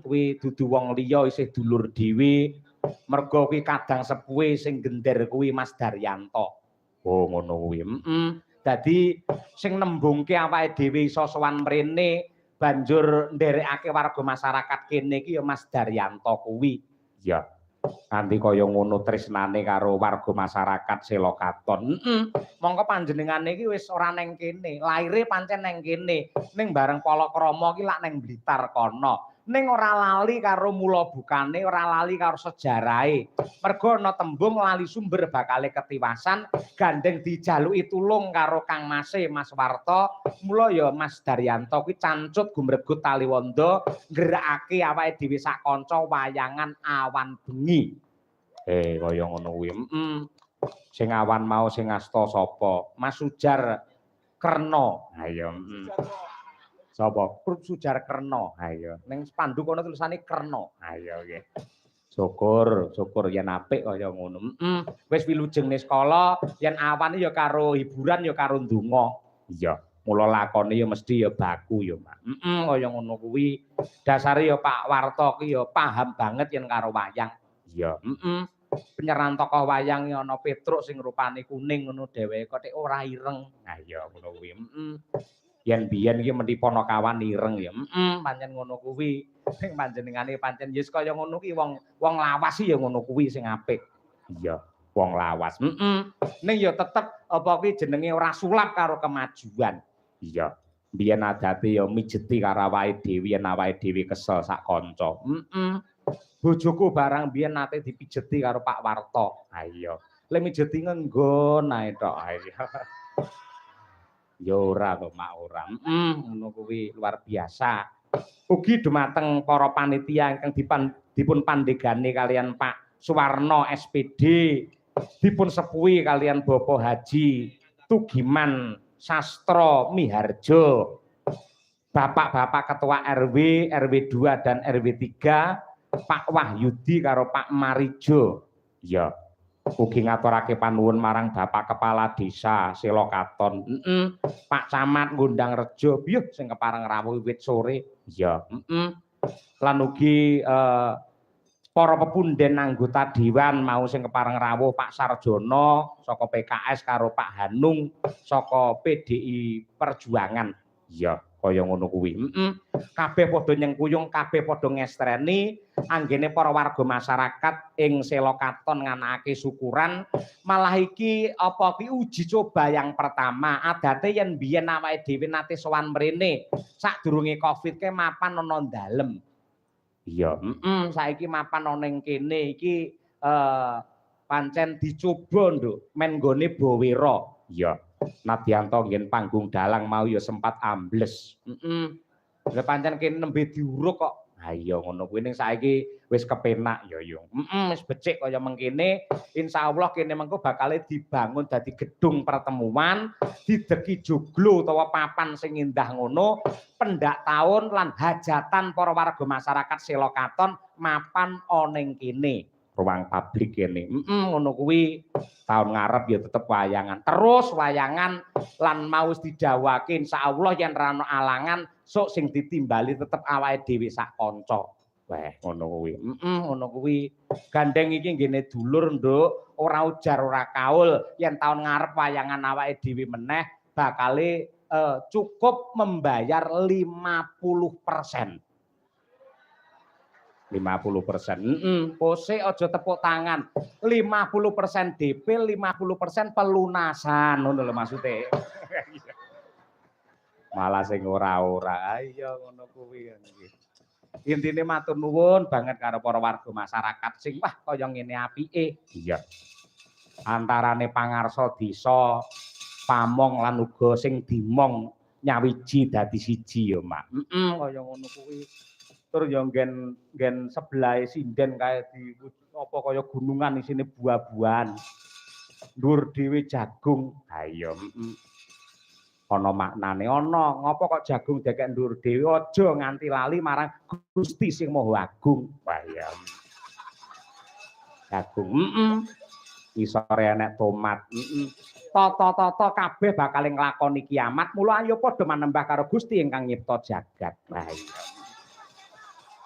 Kuwi dudu wong liya isih dulur dhewe. Merga kuwi kadang sepuhe sing gender kuwi Mas Daryanto. Oh ngono kuwi. Dadi sing nembungke awake dhewe iso sowan mrene banjur nderekake warga masyarakat kene iki ya Mas Daryanto kuwi. Ya. Kanthi kaya ngono tresnane karo warga masyarakat Selokaton. Mongko panjenengane iki wis ora neng kene, laire pancen neng kene. Ning bareng Palakrama iki lak neng Blitar kono. Ning ora lali karo mula bukane, ora lali karo sejarahe. Mergo ana tembung lali sumber bakale ketiwasan, gandeng dijaluki tulung karo Kang Mase Mas Warta. Mula ya Mas Daryanto kuwi cancut gumregut Taliwondo nggerakake awake dhewe sak kanca wayangan awan bengi. Kaya ngono kuwi. Sing awan mau sing asta sapa? Mas Sujar Kerna. Ha ya, Sapa? Sujar Kerna. Ha ya. Ning spanduk ana tulisane Kerna. Ha ya nggih. Syukur yen apik kaya ngono. Wis wilujengne skala, yen awan ya karo hiburan ya karo ndonga. Iya, mula lakone ya mesti ya baku ya, Mak. Kaya ngono kuwi. Dasare ya Pak Warta ki ya paham banget yen karo wayang. Iya, penyerahan tokoh wayang ya ana Petruk sing rupane kuning ngono dheweke kok ora ireng. Nah iya ngono kuwi. Yen biyen iki menti Panakawan ireng ya. Pancen ngono kuwi. Sing panjenengane pancen yes kaya ngono ki wong lawas ya ngono kuwi sing apik. Iya, wong lawas. Ning ya tetep apa kuwi jenenge ora sulap karo kemajuan. Iya. Biyen adate ya mijeti karo awake dhewe yen awake dhewe kesel sak kanca. Bojoku barang biyen nate dipijeti karo Pak Warta. Ha iya. Lek mijeti ngenggon ae tok. Ha iya. Ya ora to, Mak, ora. Ngono kuwi luar biasa. Ugi dumateng para panitia ingkang dipun pandegani kalian Pak Suwarno SPD, dipun sepuhi kalian Bapak Haji Tugiman Sastro Miharjo, Bapak-bapak Ketua RW, RW 2 dan RW 3, Pak Wahyudi karo Pak Marijo. Ya. Ugi ngaturake panuwun marang Bapak Kepala Desa Selokaton. Pak Camat ngundang Rejo, biyuh sing kepareng rawuh wiwit sore. Ya, Lan ugi para pepunden anggota dewan mau sing kepareng rawuh Pak Sarjono saka PKS karo Pak Hanung saka PDI Perjuangan. Ya, kaya ngono kuwi. Kabeh padha nyengkuyung, kabeh padha ngestreni anggene para warga masyarakat ing Selokaton nganakake syukuran. Malah iki apa ki uji coba yang pertama. Adate yen biyen awake dhewe nate sowan mrene sadurunge Covid ke mapan ana dalem. Iya, saiki mapan ana ning kene iki pancen dicoba nduk men nggone Bowera. Iya. Nadyanto nggen panggung dalang mau ya sempat ambles. Lah pancen kene nembe diuruk kok. Ha iya ngono kuwi ning saiki wis kepenak ya yo. Wis becik kaya mengkene. Insyaallah kene mengko bakal dibangun dadi gedung pertemuan, dideki joglo utawa papan sing indah ngono, pendak taun lan hajatan para warga masyarakat Selokaton mapan ana ning kene. Ruang publik kene. Ngono kuwi tahun ngarep ya tetep wayangan. Terus wayangan lan mau wis didhawuhake insyaallah yen ra ana alangan sok sing ditimbali tetep awake dhewe sak kanca. Weh, ngono kuwi. Ngono kuwi. Gandeng iki nggene dulur, Nduk, ora ujar ora kaul yen tahun ngarep wayangan awake dhewe meneh bakale cukup membayar 50%. 50%. Pose aja tepuk tangan. 50% DP, 50% pelunasan. Ngono lho maksude. Malah sing ora-ora. Iya ngono kuwi. Intine matur nuwun banget karo para warga masyarakat sing wah kaya ngene apike. Iya. Antarane pangarsa desa, pamong lan uga sing dimong nyawiji dadi siji ya, Mak. Kaya ngono kuwi. Tur ya nggen sebelah sinden kae di apa kaya gunungan isine buah-buahan. Dhuwur dhewe jagung. Ha iya, ana maknane ana. Ngopo kok jagung dekek dhuwur dhewe aja nganti lali marang Gusti Sing Maha Agung. Wah iya. Jagung, isore enek tomat, tata-tata kabeh bakal nglakoni kiamat. Mula ayo padha manembah karo Gusti ingkang nyipta jagat. Wah iya.